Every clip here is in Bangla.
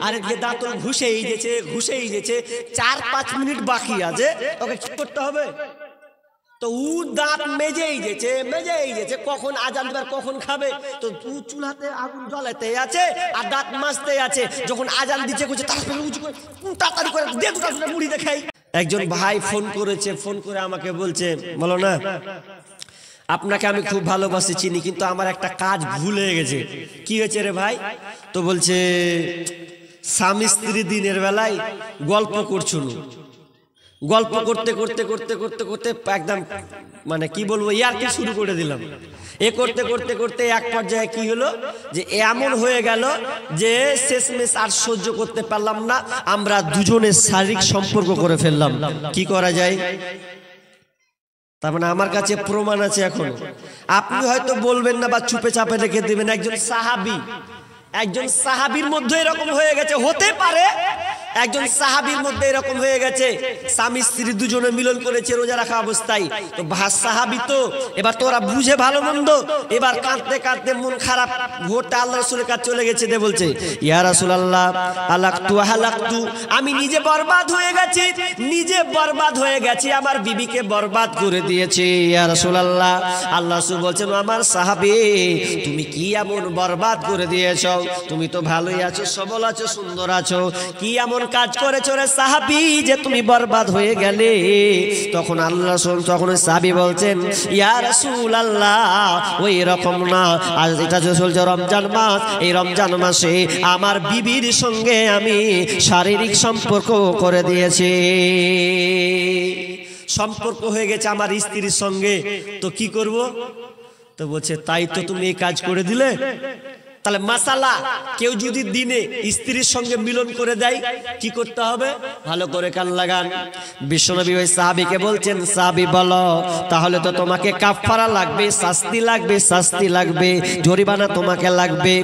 আর এদিকে দাঁতল ঘুষেই গেছে 4-5 মিনিট বাকি আছে, ওকে কি করতে হবে? তো ও দাঁত মেজেই গেছে কখন আজান দিবার কখন খাবে, তো তু চুলাতে আগুন জ্বালাতে আছে আর দাঁত মাজতে আছে। যখন আজান দিচ্ছে করছে তাড়াতাড়ি করে দে দুটা মুড়ি দেখাই। একজন ভাই ফোন করে আমাকে বলছে, বলো না আপনাকে আমি খুব ভালোবাসি চিনি, কিন্তু আমার একটা কাজ ভুল হয়ে গেছে। কি হয়েছে রে ভাই? তো বলছে স্বামী স্ত্রী দিনের বেলায় গল্প করছিল, গল্প করতে করতে করতে করতে করতে একদম মানে কি বলবো ইয়ার্কি শুরু করে দিলাম। এ করতে করতে করতে এক পর্যায়ে কি হলো যে এমন হয়ে গেল যে শেষমেশ আর সহ্য করতে পারলাম না, আমরা দুজনে শারীরিক সম্পর্ক করে ফেললাম। কি করা যায়? তার মানে আমার কাছে প্রমাণ আছে এখনো। আপনি হয়তো বলবেন না বা চুপে চাপে রেখে দেবেন। একজন সাহাবীর মধ্যে এরকম হয়ে গেছে, হতে পারে একজন সাহাবীর মধ্যে এরকম হয়ে গেছে, স্বামী স্ত্রী দুজনে মিলন করেছে রোজা রাখা অবস্থায়। তো সাহাবী তো এবার তোরা বুঝে ভালো মন্দ, এবার কাঁদতে কাঁদতে মন খারাপ ভোরটা আল্লাহ রাসূলের কাছে চলে গেছে, দে বলছে ইয়া রাসূলুল্লাহ হালাকতু, আমি নিজে বরবাদ হয়ে গেছি, আমার বিবিকে বরবাদ করে দিয়েছি ইয়া রাসূলুল্লাহ। আল্লাহ রাসূল বলছেন আমার সাহাবী তুমি কি এমন বরবাদ করে দিয়েছো? তুমি তো ভালোই আছো, সবল আছো, সুন্দর আছো, কি এমন কাজ করেছো রে সাহাবী যে তুমি বরবাদ হয়ে গেলে? তখন আল্লাহ রাসূল সাহাবী বলছেন ইয়া রাসূলুল্লাহ ওই রকম না, আজ এটা চলছে রমজান মাস, এই রমজান মাসে আমার বিবির সঙ্গে আমি শারীরিক সম্পর্ক করে দিয়েছি, সম্পর্ক হয়ে গেছে আমার স্ত্রীর সঙ্গে, তো কি করব? তো বলছে তাই তো তুমি এই কাজ করে দিলে। তাহলে মাসালা কেউ যদি দিনে স্ত্রীর সঙ্গে মিলন করে দেয় কি করতে হবে? ভালো করে কান লাগান। বিশ্বনবী ওই সাহাবীকে বলছেন সাহাবী বলো তাহলে তো তোমাকে কাফারা লাগবে, শাস্তি লাগবে, জরিমানা তোমাকে লাগবে।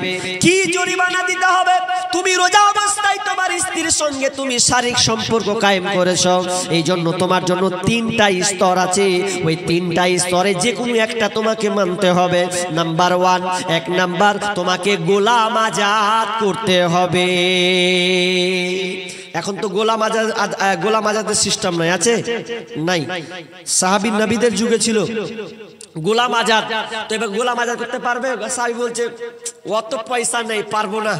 কি জরিমানা দিতে হবে? তুমি রোজা অবস্থায় তোমার স্ত্রীর সঙ্গে তুমি শারীরিক সম্পর্ক কায়েম করেছো, এই জন্য তোমার জন্য 3টা স্তর আছে, ওই 3টা স্তরে যে কোনো একটা তোমাকে মানতে হবে। নাম্বার 1, 1 নাম্বার তোমাকে গোলাম আজাদ করতে হবে। এখন তো গোলাম আজাদের সিস্টেম নাই, আছে নাই? সাহাবী নবীদের যুগে ছিল গোলাম আজাদ। তো এবার গোলাম আজাদ করতে পারবে? সাহাবী বলছে অত পয়সা নেই, পারবো না।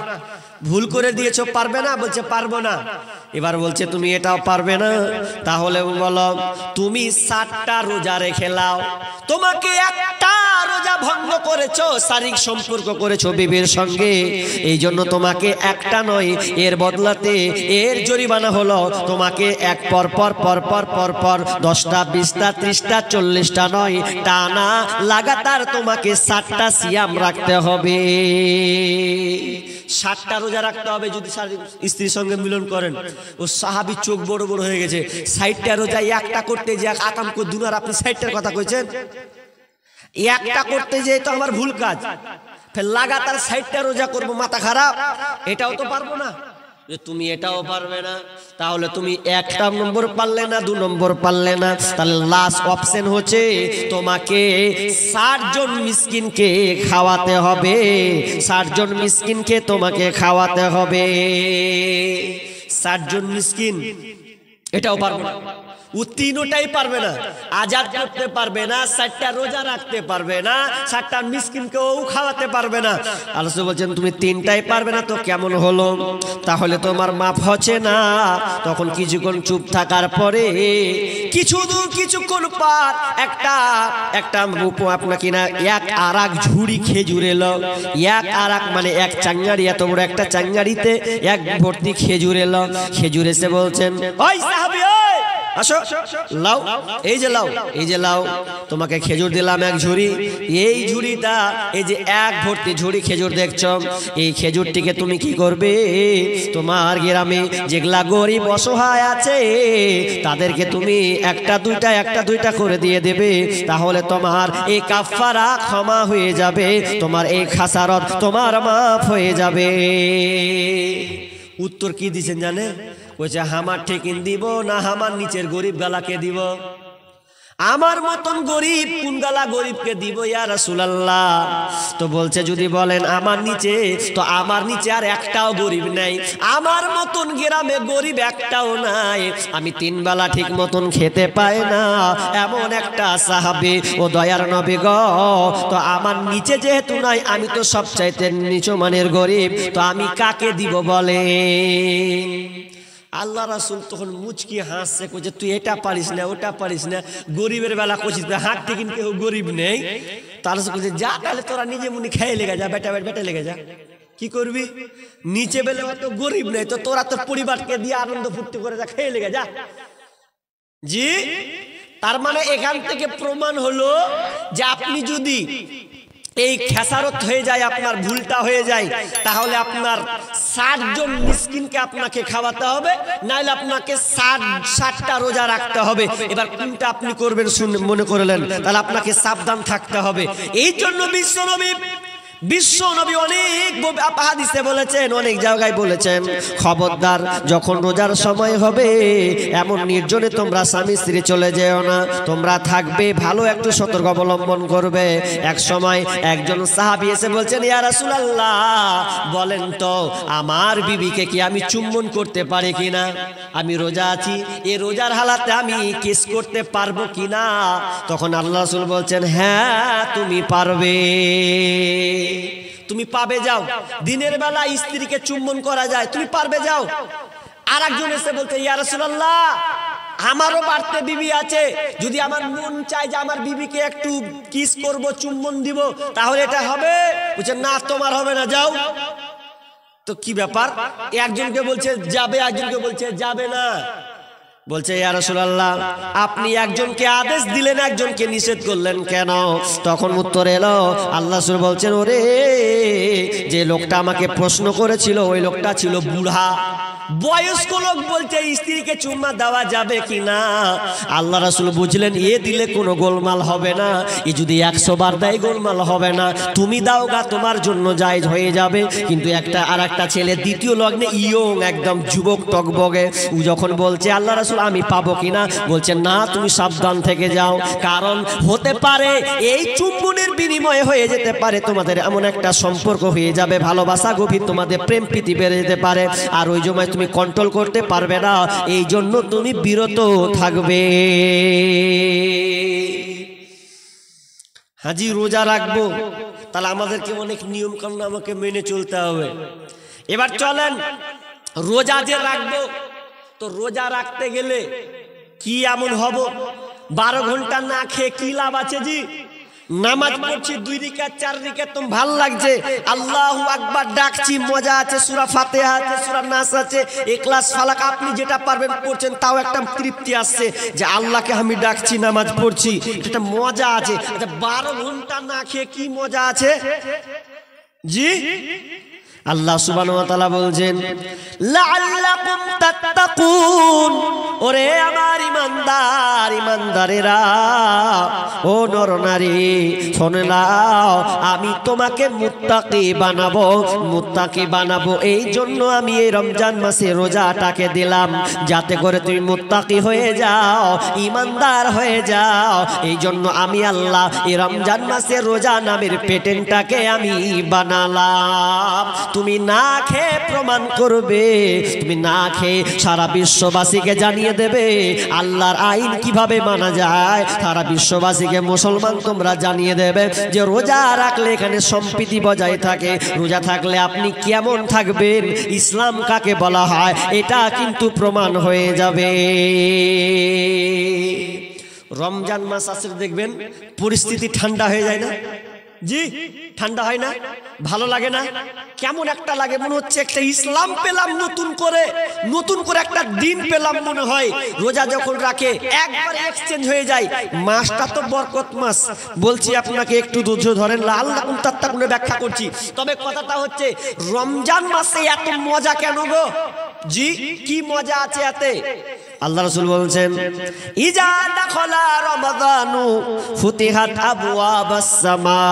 ভুল করে দিয়েছো, পারবে না? বলছে পারবো না। এবার বলছে তুমি এটাও পারবে না, তাহলে বলো তুমি 60টা রোজা রেখে নাও। তোমাকে একটা রোজা ভঙ্গ করেছো, শারীরিক সম্পর্ক করেছো বিবির সঙ্গে, এই জন্য তোমাকে একটা নয়, এর বদলাতে এর জরিমানা হলো তোমাকে এক পর পর 10টা 20টা 30টা 40টা নয়, টানা লাগাতার তোমাকে 60টা সিয়াম রাখতে হবে। 60টা রোজা রাখতে হবে যদি স্ত্রীর সঙ্গে মিলন করেন। ও সাহাবী চোখ বড় বড় হয়ে গেছে। 60টা রোজা একটা করতে যে আকাম করে দুনার, আপনি 60টার কথা কইছেন? একটা করতে যে তো আমার ভুল কাজ, ফের লাগাতার 60টা রোজা করবো, মাথা খারাপ? এটাও তো পারবো না। তুমি এটাও পারবে না, তাহলে তুমি 1 নম্বর পারলে না, 2 নম্বর পারলে না, তাহলে লাস্ট অপশন হচ্ছে তোমাকে 60 জন মিসকিনকে খাওয়াতে হবে। 60 জন মিসকিনকে তোমাকে খাওয়াতে হবে। 60 জন মিসকিন এটাও পারবে না। ও 3টাই পারবে না, আজাদ করতে পারবে না, 60টা রোজা রাখতে পারবে না, 60টা মিসকিনকেও খাওয়াতে পারবে না। আল্লাহ বলছেন তুমি 3টাই পারবে না, তো কেমন হলো? তাহলে তোমার মাপ হচ্ছে না। তখন কিছুক্ষণ চুপ থাকার পরে কিছুক্ষণ পর একটা আপনাকে না এক আরাক ঝুড়ি খেজুর এলো। এক আরাক মানে এক চাঙ্গাড়ি, এত বড় একটা চাঙ্গাড়িতে এক ভর্তি খেজুর এলো। খেজুর এসে বলছেন ওই সাহাবী আসো, লাও, এই যে লাও, তোমাকে খেজুর দিলাম এক ঝুড়ি। এই ঝুড়িটা, এই যে এক ভর্তি ঝুড়ি খেজুর দেখছো, এই খেজুরটিকে তুমি কি করবে? তোমার গ্রামে যেগুলা গরিব অসহায় আছে তাদেরকে তুমি একটা দুইটা করে দিয়ে দেবে, তাহলে তোমার এই কাফারা ক্ষমা হয়ে যাবে, তোমার এই খাসারত তোমার মাফ হয়ে যাবে। উত্তর কি দিছেন জানেন? কইছে হামার ঠেকিন দিব না হামার নিচের গরিব গালাকে দিব? আমার মতন গরিব কোনগালা গরিবকে দিব ইয়া রাসূলুল্লাহ। তো বলছে যদি বলেন আমার নিচে, তো আমার নিচে আর একটাও গরিব নাই, আমার মতন গ্রামে গরিব একটাও নাই, আমি তিন বেলা ঠিক মতন খেতে পাই না এমন একটা সাহাবী ও দয়ার নবী গো। তো আমার নিচে যেহেতু নাই, আমি তো সবচাইতে নিচু মানের গরিব, তো আমি কাকে দিব বলে? আল্লাহ রাসূল তখন মুচকি হাসছে, কইছে তুই এটা পারিস না ওটা পারিস না, গরিবের বেলা কইছিস হাত থেকে কেউ গরিব নেই। তার কইছে যা তাহলে তোরা নিজে মুনি খেয়ে লেগে যা, বেটা বেটা লেগে যা, কি করবি? নিচে বেলে অত গরিব নেই, তো তোরা তোর পরিবারকে দিয়ে আনন্দ ফুর্তি করে যা, খেয়ে লেগে যা। জি, তার মানে এখান থেকে প্রমাণ হলো যে আপনি যদি এই খেসারত হয়ে যায়, আপনার ভুলটা হয়ে যায়, তাহলে আপনার 60 জন মিসকিনকে আপনাকে খাওয়াতে হবে, নাইলে আপনাকে 60টা রোজা রাখতে হবে। এবার কোনটা আপনি করবেন মনে করলেন, তাহলে আপনাকে সাবধান থাকতে হবে। এই জন্য বিশ্বনবী অনেক হাদিসে বলেছেন, অনেক জায়গায় বলেছেন, খবরদার যখন রোজার সময় হবে এমন নির্জনে তোমরা স্বামী স্ত্রী চলে যেও না, তোমরা থাকবে ভালো একটু সতর্ক অবলম্বন করবে। এক সময় একজন সাহাবী এসে বলছেন ইয়া রাসূলুল্লাহ বলেন তো আমার বিবিকে কি আমি চুম্বন করতে পারি কিনা, আমি রোজা আছি, এই রোজার হালাতে আমি কিস করতে পারবো কিনা? তখন আল্লাহ রাসূল বলছেন হ্যাঁ তুমি পারবে, তুমি পাবে, যাও। দিনের বেলা স্ত্রীকে চুম্বন করা যায়, তুমি পারবে, যাও। আর একজন এসে বলতে ইয়া রাসূলুল্লাহ আমারও বাড়তে বিবি আছে, যদি আমার মন চায় যে আমার বিবিকে একটু কিস করব, চুম্বন দিব, তাহলে এটা হবে? বলছে না তোমার হবে না, যাও। তো কি ব্যাপার? একজনকে বলছে যাবে, একজনকে বলছে যাবে না। বলছে ইয়া রাসূলুল্লাহ আপনি একজনকে আদেশ দিলেন, একজনকে নিষেধ করলেন কেন? তখন উত্তর এলো, আল্লাহ রাসূল বলছেন ওরে যে লোকটা আমাকে প্রশ্ন করেছিল ওই লোকটা ছিল বুড়া, বয়স্ক লোক, বলছে স্ত্রীকে চুম্মা দেওয়া যাবে কিনা? আল্লাহ রাসূল বুঝলেন এ দিলে কোনো গোলমাল হবে না, এ যদি 100 বার দেয় গোলমাল হবে না, তুমি দাও গা, তোমার জন্য জায়েজ হয়ে যাবে। কিন্তু আর একটা ছেলে দ্বিতীয় লগ্নে ইয়ং একদম যুবক টকবগে, ও যখন বলছে আল্লাহ রাসূল আমি পাবো কিনা, বলছেন না তুমি সাবধান থেকে যাও, কারণ হতে পারে এই চুম্বনের বিনিময়ে হয়ে যেতে পারে তোমাদের এমন একটা সম্পর্ক হয়ে যাবে, ভালোবাসা গভীর, তোমাদের প্রেম প্রীতি বেড়ে যেতে পারে, আর ওই সময় তুমি কন্ট্রোল করতে পারবে না, এই জন্য তুমি বিরত থাকবে। হাজি রোজা রাখবো, তাহলে আমাদেরকে অনেক নিয়ম কানুন আমাকে মেনে চলতে হবে। এবার চলেন রোজা যে রাখবো, তো রোজা রাখতে গেলে কি এমন হব? 12 ঘন্টা না খেয়ে কি লাভ আছে? জি, নামাজ পড়ছি 2 রাকাত 4 রাকাত, তো ভালো লাগছে, আল্লাহু আকবার ডাকছি, মজা আছে, সূরা ফাতিহা আছে, সূরা নাস আছে, ইখলাস ফালাক আপনি যেটা পারবেন পড়ছেন, তাও একটা তৃপ্তি আসছে যে আল্লাহকে আমি ডাকছি, নামাজ পড়ছি, এটা মজা আছে। আচ্ছা 12 ঘন্টা না খেয়ে কি মজা আছে? জি, আল্লাহ সুবহানাহু ওয়া তাআলা বলছেন লাআল্লাকুম তাত্তাকুন, ওরে আমার ইমানদার ইমানদারেরা, ও নরনারী শুনে নাও, আমি তোমাকে মুত্তাকি বানাবো, মুত্তাকি বানাবো, এই জন্য আমি এই রমজান মাসে রোজাটাকে দিলাম, যাতে করে তুমি মুত্তাকি হয়ে যাও, ইমানদার হয়ে যাও। এই জন্য আমি আল্লাহ এই রমজান মাসে রোজা নামের পেটেন্টটাকে আমি বানালাম। তুমি না খেয়ে প্রমাণ করবে, তুমি না খেয়ে সারা বিশ্ববাসীকে জানিয়ে দেবে আল্লাহর আইন কিভাবে মানা যায়, সারা বিশ্ববাসীকে মুসলমান তোমরা জানিয়ে দেবে যে রোজা রাখলে এখানে সম্প্রীতি বজায় থাকে, রোজা থাকলে আপনি কেমন থাকবেন, ইসলাম কাকে বলা হয়, এটা কিন্তু প্রমাণ হয়ে যাবে। রমজান মাস আসলে দেখবেন পরিস্থিতি ঠান্ডা হয়ে যায় না? জি, ঠান্ডা হয় না? ভালো লাগে না? কেমন একটা লাগে, মনে হচ্ছে একটা ইসলাম পেলাম, নতুন করে একটা দিন পেলাম মনে হয়। রোজা যখন রাখে একবার এক্সচেঞ্জ হয়ে যায়। মাসটা তো বরকত মাস, বলছি আপনাকে একটু ধৈর্য ধরেন, লাআল্লাকুম তাত্তাকুন ব্যাখ্যা করছি। তবে কথাটা হচ্ছে রমজান মাসে এত মজা কেন গো? জি, কি মজা আছে এতে? আল্লাহ রাসূল বলছেন ইজা দাখালা রমাদানু ফুতিহাত আবওয়াবাস সামা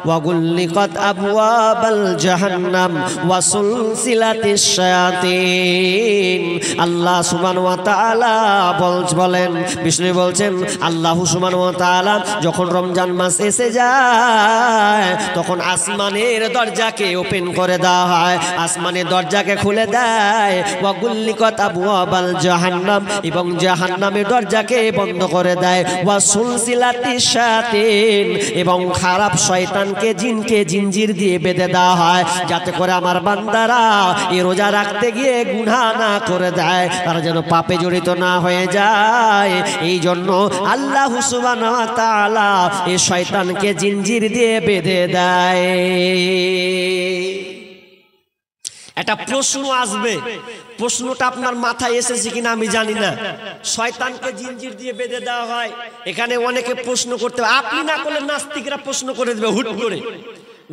ওয়া গুল্লিকাত আবওয়াবাল জাহান্নাম ওয়া সুলসিলাতিশ শায়াতিন। আল্লাহ সুবহানাহু ওয়া তাআলা বলেন, বিষ্ণু বলছেন আল্লাহ সুবহানাহু ওয়া তাআলা যখন রমজান মাস এসে যায় তখন আসমানের দরজাকে ওপেন করে দেওয়া হয়, আসমানের দরজাকে খুলে দেয়। ওয়া গুল্লিকাত আবওয়াবাল জাহান্নাম, এবং জাহান্নামের দরজাকে বন্ধ করে দেয়। ওয়া সুলসিলাতিশ শায়াতিন, এবং খারাপ শয়তানকে জিনকে জিঞ্জির দিয়ে বেঁধে দেওয়া হয় যাতে করে আমার বান্দারা এই রোজা রাখতে গিয়ে গুনাহ না করে দেয়, তারা যেন পাপে জড়িত না হয়ে যায়। এই জন্য আল্লাহ সুবহানাহু ওয়া তাআলা এই শয়তানকে জিঞ্জির দিয়ে বেঁধে দেয়। একটা প্রশ্ন আসবে, প্রশ্নটা আপনার মাথায় এসেছে কিনা আমি জানি না। শয়তানকে জিঞ্জির দিয়ে বেঁধে দেওয়া হয়, এখানে অনেকে প্রশ্ন করতে, আপনি না করলে নাস্তিকরা প্রশ্ন করে দেবে হুট করে।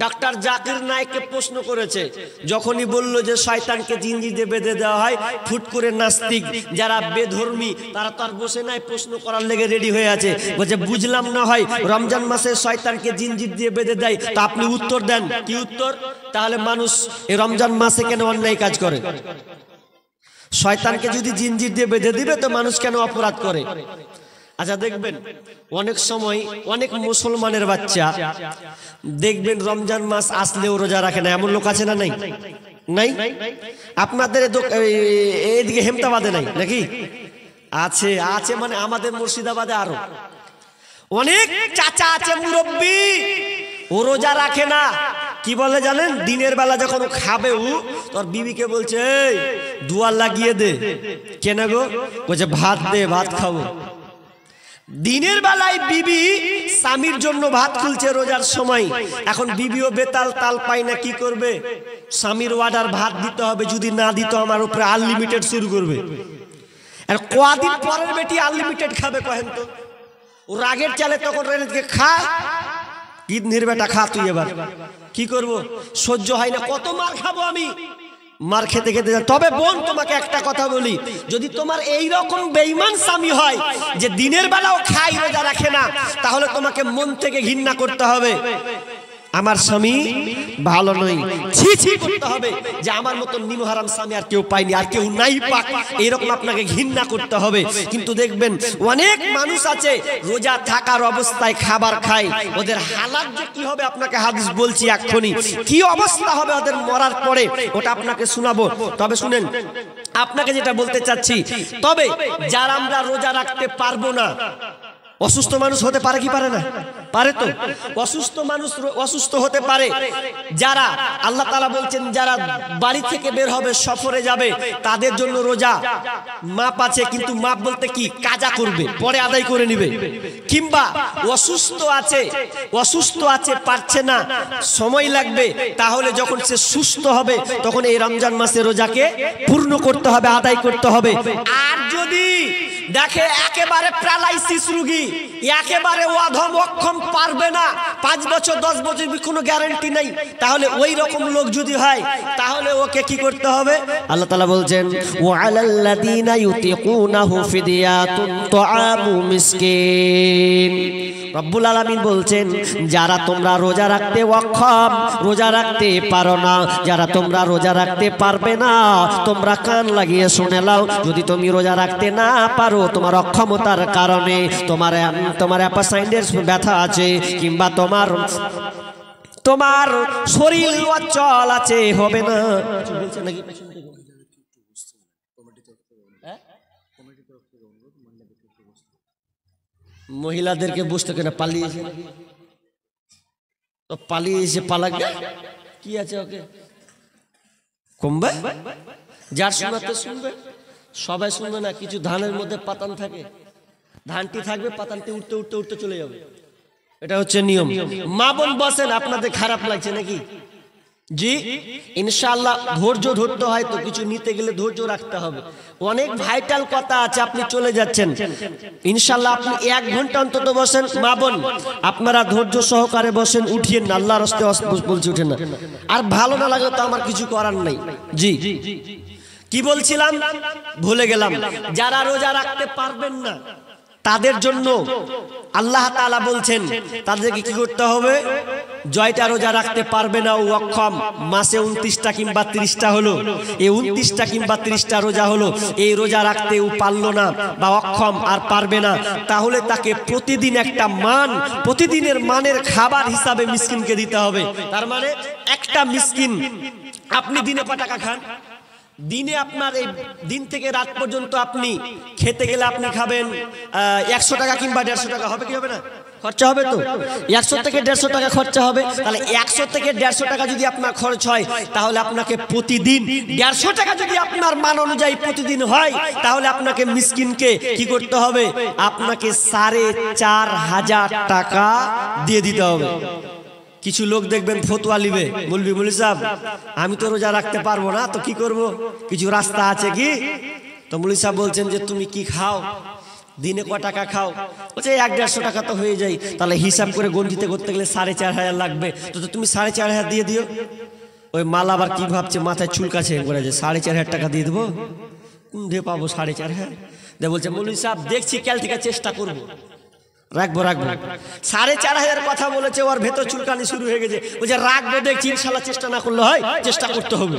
ডাক্তার জাকির নায়েককে প্রশ্ন করেছে, যখনই বলল যে শয়তানকে জিঞ্জির দিয়ে বেঁধে দেওয়া হয়, ফুট করে নাস্তিক যারা বেধর্মী তারা তো আর বসে নাই, প্রশ্ন করার লেগে রেডি হয়ে আছে। বলছে বুঝলাম না হয় রমজান মাসে শয়তানকে জিঞ্জির দিয়ে বেঁধে দেয়, তা আপনি উত্তর দেন। কি উত্তর? তাহলে মানুষ এই রমজান মাসে কেন অন্যায় কাজ করে? শয়তানকে যদি জিঞ্জির দিয়ে বেঁধে দিবে তো মানুষ কেন অপরাধ করে? আচ্ছা দেখবেন অনেক সময় অনেক মুসলমানের বাচ্চা দেখবেন রমজান মাস আসলেও রোজা রাখে না, এমন লোক আছে না? নাই নাই? আপনাদের এইদিকে হেমতাবাদে নাই নাকি? আছে, আছে মানে আমাদের মুর্শিদাবাদে আরো অনেক চাচা আছে মুরব্বী, ও রোজা রাখে না। কি বলে জানেন? দিনের বেলা যখন ও খাবে ও তোর বিবিকে বলছে এই দুয়ার লাগিয়ে দে। কেন গো? বলছে ভাত দে, ভাত খাবো। দিনের বেলায় বিবি স্বামীর জন্য ভাত খুলছে রোজার সময়, এখন বিবিও বেতাল তাল পায় না, কি করবে? স্বামীর অর্ডার ভাত দিতে হবে, যদি না দিত আমার উপরে আনলিমিটেড শুরু করবে। আর কদিন পরের বেটি আনলিমিটেড খাবে কহেন তো? ও রাগের চালে তখন খা, ঈদের বেটা খা তুই, এবার কি করব? সহ্য হয় না, কত মার খাবো আমি, মার খেতে খেতে। তবে বোন তোমাকে একটা কথা বলি, যদি তোমার এই রকম বেঈমান স্বামী হয় যে দিনের বেলাও খায় রোজা রাখে না, তাহলে তোমাকে মন থেকে ঘৃণা করতে হবে, আমার স্বামী ভালো নয়, ছি ছি করতে হবে যে আমার মতো নিমহারাম স্বামী আর কেউ পায়নি, আর কেউ নাই পাক, এইরকম আপনাকে ঘৃণা করতে হবে। কিন্তু দেখবেন অনেক মানুষ আছে রোজা থাকার অবস্থায় খাবার খায়, ওদের হালাত যে কি হবে আপনাকে হাদিস বলছি এক্ষুনি, কি অবস্থা হবে ওদের মরার পরে ওটা আপনাকে শোনাবো। তবে শুনেন, আপনাকে যেটা বলতে চাচ্ছি, তবে যারা আমরা রোজা রাখতে পারবো না, অসুস্থ মানুষ হতে পারে কি পারে না? পারে তো। অসুস্থ মানুষ অসুস্থ হতে পারে, যারা আল্লাহ তাআলা বলছেন যারা বাড়ি থেকে বের হবে সফরে যাবে তাদের জন্য রোজা মাপ আছে, কিন্তু মাপ বলতে কি কাজা করবে, পরে আদায় করে নেবে। কিংবা অসুস্থ আছে পারছে না, সময় লাগবে, তাহলে যখন সে সুস্থ হবে তখন এই রমজান মাসে রোজাকে পূর্ণ করতে হবে, আদায় করতে হবে। আর যদি দেখে একেবারে প্যারালাইসিস রোগী, একেবারে অধম অক্ষম, পারবে না, 5 বছর 10 বছর কোনো গ্যারান্টি নাই, তাহলে ওই রকম লোক যদি হয় তাহলে ওকে কি করতে হবে? আল্লাহ তাআলা বলছেন ওয়া আলাল্লাযিনা ইউতিকুনাহু ফিদিয়াতুন তুআমু মিসকিন। রব্বুল আলামিন বলছেন যারা তোমরা রোজা রাখতে অক্ষম, রোজা রাখতে পারো না, যারা তোমরা রোজা রাখতে পারবে না, তোমরা কান লাগিয়ে শুনে নাও, যদি তুমি রোজা রাখতে না পারো তোমার অক্ষমতার কারণে, তোমার অ্যাপাসাইন্ডের ব্যথা আছে, কিংবা তোমার শরীর অচল আছে, হবে না। মহিলাদেরকে বুঝতে কেন পালিয়েছে, তো পালিয়েছে, পালাকে কি আছে, ওকে কমবে, যার শোনাতে শুনবে, সবাই শুনবে না। কিছু ধানের মধ্যে পাতান থাকে, ধানটি থাকবে, পাতানটি উঠতে উঠতে উঠতে চলে যাবে, এটা হচ্ছে নিয়ম। মা বোন বসেন, আপনাদের খারাপ লাগছে নাকি? জি ইনশাআল্লাহ ধৈর্য ধরতে হয়, তো কিছু নিতে গেলে ধৈর্য রাখতে হবে। অনেক ভাইটাল কথা আছে, আপনি চলে যাচ্ছেন, ইনশাআল্লাহ আপনি 1 ঘন্টা অন্তত বসেন। মা বোন আপনারা ধৈর্য সহকারে বসেন, উঠিয়েন না, আল্লাহর রাস্তায় বলছি উঠেন না। আর ভালো না লাগলে তো আমার কিছু করার নাই। জি কি বলছিলাম ভুলে গেলাম। যারা রোজা রাখতে পারবেন না তাদের জন্য আল্লাহ তাআলা বলছেন তাদেরকে কি করতে হবে? জয়টা রোজা রাখতে পারবে না, ও অক্ষম, মাসে 29টা কিংবা 30টা হলো, এই 29টা কিংবা 30টা রোজা হলো, এই রোজা রাখতে ও পারলো না বা অক্ষম আর পারবে না, তাহলে তাকে প্রতিদিন একটা মান, প্রতিদিনের মানের খাবার হিসাবে মিসকিনকে দিতে হবে। তার মানে একটা মিসকিন, আপনি দিনে কত টাকা খান? দিনে আপনার এই দিন থেকে রাত পর্যন্ত আপনি খেতে গেলে আপনি খাবেন 100 টাকা কিংবা 150 টাকা, হবে কি হবে না? খরচা হবে তো, 100 থেকে 150 টাকা খরচা হবে। তাহলে 100 থেকে 150 টাকা যদি আপনার খরচ হয়, তাহলে আপনাকে প্রতিদিন 150 টাকা যদি আপনার মান অনুযায়ী প্রতিদিন হয়, তাহলে আপনাকে মিসকিনকে কি করতে হবে? আপনাকে 4500 টাকা দিয়ে দিতে হবে। কিছু লোক দেখবেন ফতোয়া লিবে, বলবি মৌলভী সাহেব আমি তো রোজা রাখতে পারবো না, তো কি করব? কিছু রাস্তা আছে কি? তো মৌলভী সাহেব বলছেন যে তুমি কি খাও, দিনে ক টাকা খাও? বলছে 150 টাকা তো হয়ে যায়। তাহলে হিসাব করে গণিতে করতে গেলে 4500 লাগবে, তো তুমি 4500 দিয়ে দিও। ওই মাল আবার কি ভাবছে, মাথায় চুলকাছে করে যে 4500 টাকা দিয়ে দেবো, কোন দিয়ে পাবো 4500? বলছে মৌলভী সাহেব দেখছি কাল থেকে চেষ্টা করবো, রাখবো 4500 কথা বলেছে, ওর ভেতর চুলকানি শুরু হয়ে গেছে। বলছে রাখবো দেখছি, ইনশাল্লাহ চেষ্টা না করলে হয়, চেষ্টা করতে হবে।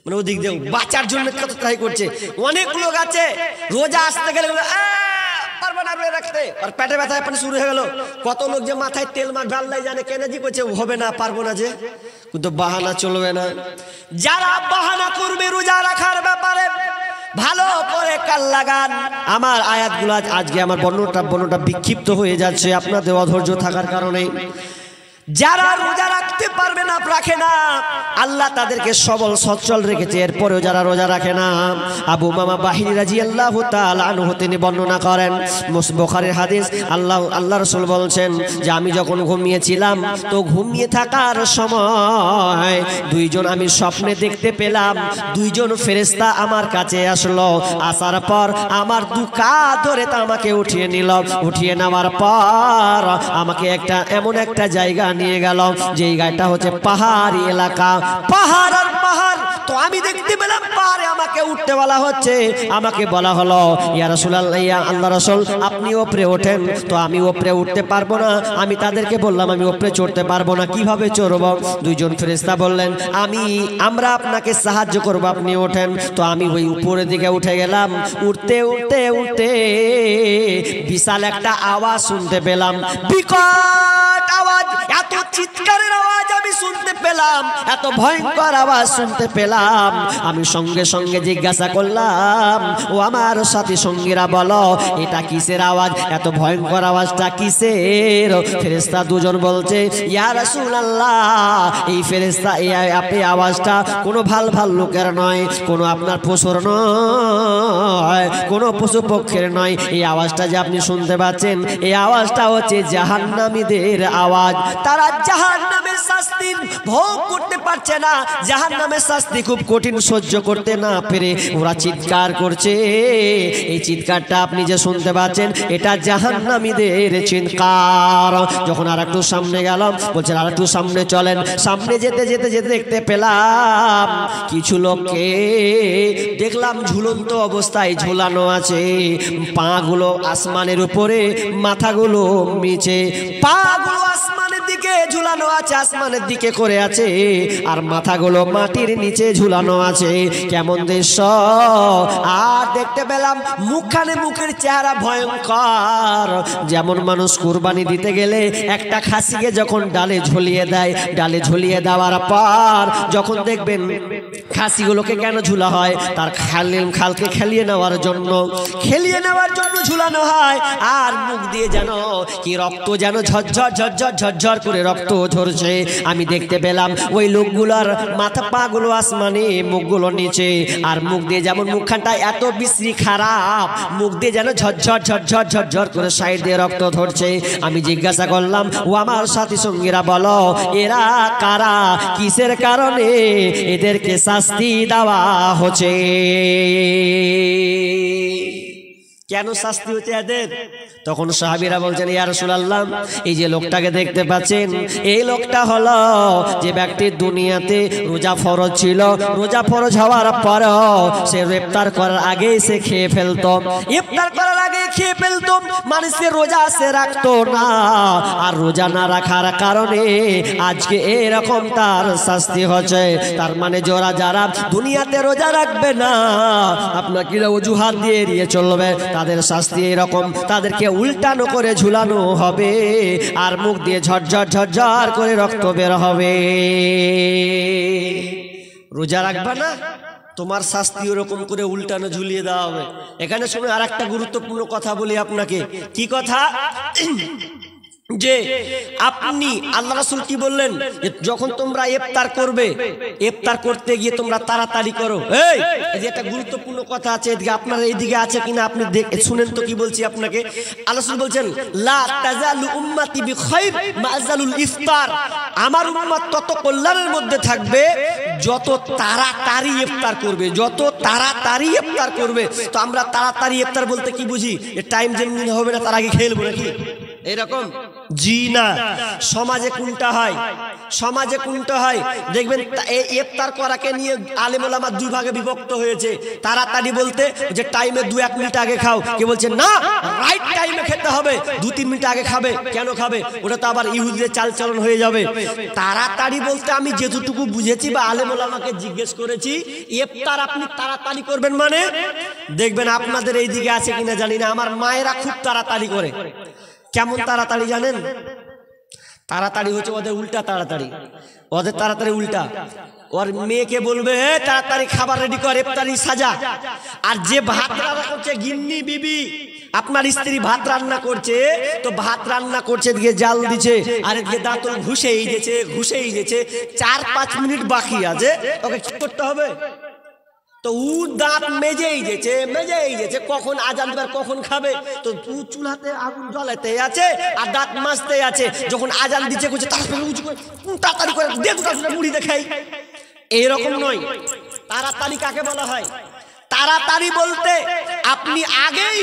মানে ওদিক দিয়ে বাঁচার জন্য কত ট্রাই করছে। অনেক লোক আছে রোজা আসতে গেলে পারবে না রাখতে, আর পেটে ব্যথা পানি শুরু হয়ে গেল। কত লোক যে মাথায় তেল মাখ ডাল্লাই জানে কেনে জি করছে, হবে না, পারবো না, যে কিন্তু বাহানা চলবে না। যারা বাহানা করবে রোজা রাখার ব্যাপারে ভালো করে কাল লাগান। আমার আয়াতগুলো আজকে আমার বর্ণটা বিক্ষিপ্ত হয়ে যাচ্ছে আপনাদের অধৈর্য থাকার কারণে। যারা রোজা রাখতে পারবে না, রাখে না, আল্লাহ তাদেরকে সবল সচ্ছল রেখেছে, এরপরেও যারা রোজা রাখে না, আবু মামা বাহিনী রাদিয়াল্লাহু তাআলা আনহু তিনি বর্ণনা করেন, বুখারীর হাদিস, আল্লাহ রাসূল বলছেন যে আমি যখন ঘুমিয়েছিলাম, তো ঘুমিয়ে থাকার সময় দুইজন আমি স্বপ্নে দেখতে পেলাম, দুইজন ফেরেশতা আমার কাছে আসলো, আসার পর আমার দুকা ধরে তা আমাকে উঠিয়ে নিল, উঠিয়ে নেওয়ার পর আমাকে এমন একটা জায়গা নিয়ে গেল, যে জায়গাটা হচ্ছে পাহাড়ি এলাকা, পাহাড় আর পাহাড়। তো আমি দেখতে পেলাম পাহাড়ে আমাকে উঠতে বলা হচ্ছে, আমাকে বলা হলো ইয়া রাসূলুল্লাহ, ইয়া আল্লাহ রাসূল আপনি উপরে ওঠেন। তো আমি উপরে উঠতে পারবো না, আমি তাদেরকে বললাম আমি উপরে চড়তে পারবো না, কিভাবে চড়বো? দুইজন ফেরেশতা বললেন আমরা আপনাকে সাহায্য করব, আপনি ওঠেন। তো আমি ওই উপরের দিকে উঠে গেলাম, উঠতে উঠতে উঠতে বিশাল একটা আওয়াজ শুনতে পেলাম, বিকট আওয়াজ, এত চিৎকারের আওয়াজ আমি শুনতে পেলাম, এত ভয়ঙ্কর আওয়াজ শুনতে পেলাম। আমি সঙ্গে সঙ্গে জিজ্ঞাসা করলাম, ও আমার সাথী সঙ্গীরা বলো এটা কিসের আওয়াজ, এত ভয়ঙ্কর আওয়াজটা কিসের? ফেরেশতা দুজন বলছে ইয়া রাসূলুল্লাহ, এই ফেরেশতা এই আওয়াজটা কোনো ভাল লোকের নয়, কোনো আপনার পশুর নয়, কোনো পশু পক্ষের নয়। এই আওয়াজটা যে আপনি শুনতে পাচ্ছেন, এই আওয়াজটা হচ্ছে জাহান্নামীদের আওয়াজ। তারা জাহান্নামের শাস্তি ভোগ করতে পারছে না, জাহান্নামের শাস্তি খুব কঠিন সহ্য করতে না পেরে ওরা চিৎকার করছে। এই চিৎকারটা আপনি যে শুনতে পাচ্ছেন, এটা জাহান্নামীদের চিৎকার। যখন আর একটু সামনে গেলাম, বলছেন আর একটু সামনে চলেন। সামনে যেতে যেতে যেতে দেখতে পেলাম কিছু লোককে দেখলাম ঝুলন্ত অবস্থায় ঝুলানো আছে, পাগুলো আসমানের উপরে, মাথাগুলো নিচে, পাগুলো আসমানের দিকে ঝুলানো আছে, আসমানের দিকে করে আছে, আর মাথাগুলো মাটির নিচে ঝুলানো আছে। কেমন দৃশ্য! আর দেখতে পেলাম মুখের চেহারা ভয়ঙ্কর, যেমন মানুষ কুরবানি দিতে গেলে একটা খাসিকে যখন ডালে ঝুলিয়ে দেয়, ডালে ঝুলিয়ে দেওয়ার পর যখন দেখবেন খাসিগুলোকে কেন ঝুলা হয়, তার খালকে খেলিয়ে নেওয়ার জন্য ঝুলানো হয়। আর মুখ দিয়ে যেন কি রক্ত যেন ঝরঝর করে রক্ত ঝরছে। আমি দেখতে পেলাম ওই লোকগুলোর মাথা পাগুলো আসমানে, মুখগুলো নিচে, আর মুখ দিয়ে যেমন মুখখানটা এত বিশ্রী খারাপ, মুখ দিয়ে যেন ঝরঝর করে সাইড দিয়ে রক্ত ধরছে। আমি জিজ্ঞাসা করলাম, ও আমার সাথী সঙ্গীরা বলো এরা কারা, কিসের কারণে এদেরকে শাস্তি দেওয়া হচ্ছে? কেন শাস্তি হচ্ছে এদের? তখন সাহাবীরা বলছেন, ইয়া রাসূলুল্লাহ, এই যে লোকটাকে দেখতে পাচ্ছেন, এই লোকটা হলো যে ব্যক্তি দুনিয়াতে রোজা ফরজ ছিল, রোজা ফরজ হওয়ার পরেও সে ইফতার করার আগে সে খেয়ে ফেলতো, ইফতার করার আগে খেয়ে ফেলতো, মানে সে রোজা সে রাখতো না, আর রোজা না রাখার কারণে আজকে এরকম তার শাস্তি হচ্ছে। তার মানে যারা দুনিয়াতে রোজা রাখবে না, আপনাকে অজুহাত দিয়ে এড়িয়ে চলবে, তাদের শাস্তি এরকম, তাদেরকে উল্টানো করে ঝুলানো হবে, আর মুখ দিয়ে ঝরঝর ঝরঝর করে রক্ত বের হবে। রোজা রাখবে না, তোমার শাস্তি ওরকম করে উল্টানো ঝুলিয়ে দেওয়া হবে। এখানে শুনে আর একটা গুরুত্বপূর্ণ কথা বলি আপনাকে। কি কথা? যে আপনি আল্লাহ রাসূল কি বললেন, যখন তোমরা ইফতার করবে, ইফতার করতে গিয়ে তোমরা তাড়াতাড়ি করো। এই যে একটা গুরুত্বপূর্ণ কথা আছে, এদিকে আপনার এইদিকে আছে কিনা আপনি শুনেন তো কি বলছি আপনাকে। আল্লাহ রাসূল বলছেন, লা তাজালু উম্মতি বিখাইর মাজালুল ইফতার, আমার উম্মত তত কল্যাণের মধ্যে থাকবে যত তাড়াতাড়ি ইফতার করবে, যত তাড়াতাড়ি ইফতার করবে। তো আমরা তাড়াতাড়ি ইফতার বলতে কি বুঝি? টাইম যেমনি হবে না তার আগে খেয়ে নেবো নাকি এরকম? জি না। সমাজে কোনটা হয়? সমাজে কোনটা হয় দেখবেন, এই ইফতার করাকে নিয়ে আলেম ওলামা দুই ভাগে বিভক্ত হয়েছে। তাড়াতাড়ি বলতে যে টাইমে 2-1 মিনিট আগে খাও, কে বলছে না রাইট টাইমে খেতে হবে, 2-3 মিনিট আগে খাবে। কেন খাবে? ওটা তো আবার ইহুদিদের চালচলন হয়ে যাবে। তাড়াতাড়ি বলতে আমি যেটুকু বুঝেছি বা আলেম ওলামাকে জিজ্ঞেস করেছি, ইফতার আপনি তাড়াতাড়ি করবেন মানে দেখবেন আপনাদের এই দিকে আছে কিনা জানি না, আমার মায়েরা খুব তাড়াতাড়ি করে। কেমন তাড়াতাড়ি জানেন? তাড়াতাড়ি হচ্ছে ওদের উল্টা তাড়াতাড়ি, ওদের তাড়াতাড়ি উল্টা। ওর মেয়েকে বলবে তাড়াতাড়ি খাবার রেডি কর, ইফতারি সাজা। আর যে ভাত রান্না করছে গিন্নি বিবি, আপনার স্ত্রী ভাত রান্না করছে, তো ভাত রান্না করছে দিকে জাল দিচ্ছে, আর এদিকে দাঁতল ঘুষেই দিয়েছে 4-5 মিনিট বাকি আছে, ওকে কি করতে হবে? তো উ দাঁত মেজেই যেছে কখন আজান দিবার কখন খাবে, তো উ চুলাতে আগুন জ্বালাতে আছে আর দাঁত মাজতে আছে। যখন আজান দিচ্ছে করছে তাড়াতাড়ি করে দে দুটা মুড়ি দেখাই। এইরকম নয়। তাড়াতাড়ি কাকে বলা হয়? তাড়াতাড়ি বলতে আপনি আগেই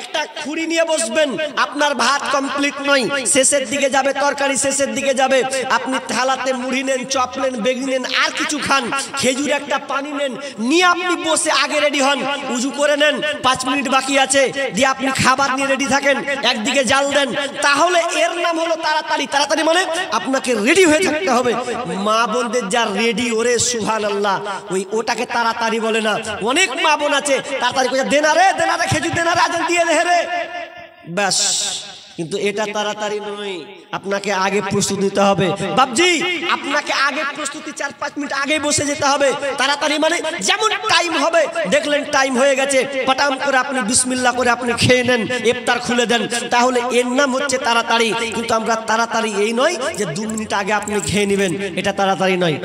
একটা খুঁড়ি নিয়ে বসবেন, আপনার ভাত কমপ্লিট নয়, শেষের দিকে যাবে, তরকারি শেষের দিকে যাবে, আপনি থালাতে মুড়ি নেন, চপ নেন, বেগুনি নেন, আর কিছু খান, খেজুর একটা পানি নেন, নিয়ে আপনি বসে আগে রেডি হন, উজু করে নেন, 5 মিনিট বাকি আছে, দিয়ে আপনি খাবার নিয়ে রেডি থাকেন, একদিকে জাল দেন, তাহলে এর নাম হলো তাড়াতাড়ি। তাড়াতাড়ি মানে আপনাকে রেডি হয়ে থাকতে হবে। মা বোনদের যা রেডি, ওরে সুবহানাল্লাহ, ওটাকে তাড়াতাড়ি বলে না। অনেক মা বোন আছে তাড়াতাড়ি করে দেনারে খেজুর দেনারে আজান দিয়ে দে রে, ব্যাস। কিন্তু এটা তাড়াতাড়ি নয়, আপনাকে আগে প্রস্তুতি নিতে হবে। বাপজি, আপনাকে আগে প্রস্তুতি 4-5 মিনিট আগে বসে যেতে হবে। তাড়াতাড়ি মানে যেমন টাইম হবে, দেখলেন টাইম হয়ে গেছে, পটাম করে আপনি বিসমিল্লাহ করে আপনি খেয়ে নেন, ইফতার খুলে দেন, তাহলে এর নাম হচ্ছে তাড়াতাড়ি। কিন্তু আমরা তাড়াতাড়ি এই নয় যে 2 মিনিট আগে আপনি খেয়ে নেবেন, এটা তাড়াতাড়ি নয়।